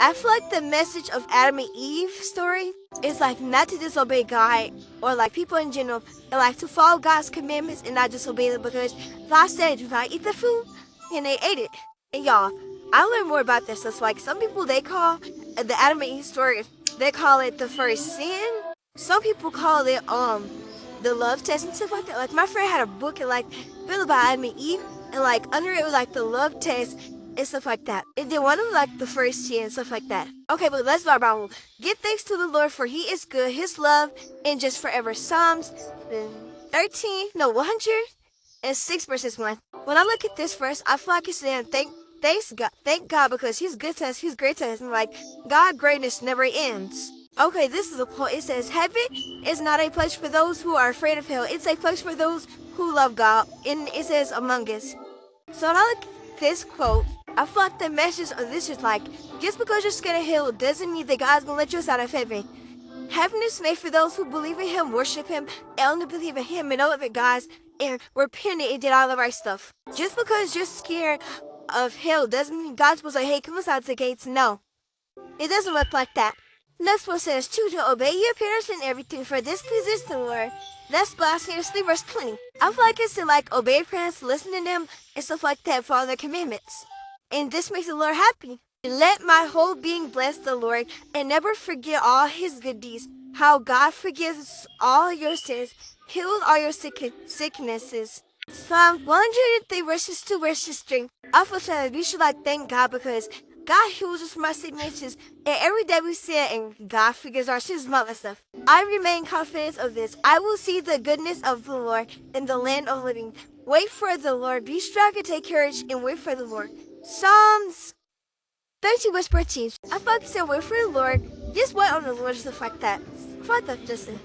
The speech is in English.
I feel like the message of Adam and Eve story is like not to disobey God or like people in general, and like to follow God's commandments and not disobey them because God said do not eat the fruit and they ate it. And y'all, I learned more about this. So it's like some people they call the Adam and Eve story, they call it the first sin. Some people call it the love test and stuff like that. Like my friend had a book and like feel about Adam and Eve, and like under it was like the love test and stuff like that. And then one of them like the first year and stuff like that. Okay, but let's start about give thanks to the Lord for he is good, his love and just forever. Psalms 106 verses 1. When I look at this verse, I feel like it's saying thank God because he's good to us, he's great to us, and like God greatness never ends. Okay, this is a quote. It says, heaven is not a place for those who are afraid of hell. It's a place for those who love God. And it says among us. So when I look at this quote, I feel like the message of this is like, just because you're scared of hell doesn't mean that God's gonna let you out of heaven. Heaven is made for those who believe in him, worship him, and only believe in him and know that God's and repented and did all the right stuff. Just because you're scared of hell doesn't mean God's supposed to say, hey, come outside the gates. No. It doesn't work like that. Next one says, choose to obey your parents and everything, for this pleases the Lord. That's Blasphemous 3 verse 20. I feel like it's to like obey your parents, listen to them, and stuff like that, follow their commandments. And this makes the Lord happy. Let my whole being bless the Lord, and never forget all his good deeds, how God forgives all your sins, heals all your sicknesses. Psalm 103 verses 2 verses 3. I feel like we should like thank God because God heals us from our sicknesses, and every day we sin, and God forgives our sins and all that stuff. I remain confident of this. I will see the goodness of the Lord in the land of living. Wait for the Lord. Be strong and take courage, and wait for the Lord. Psalms 30 verse 14. I focus and wait for the Lord. Just wait on the Lord, stuff like that. I feel like that's just it.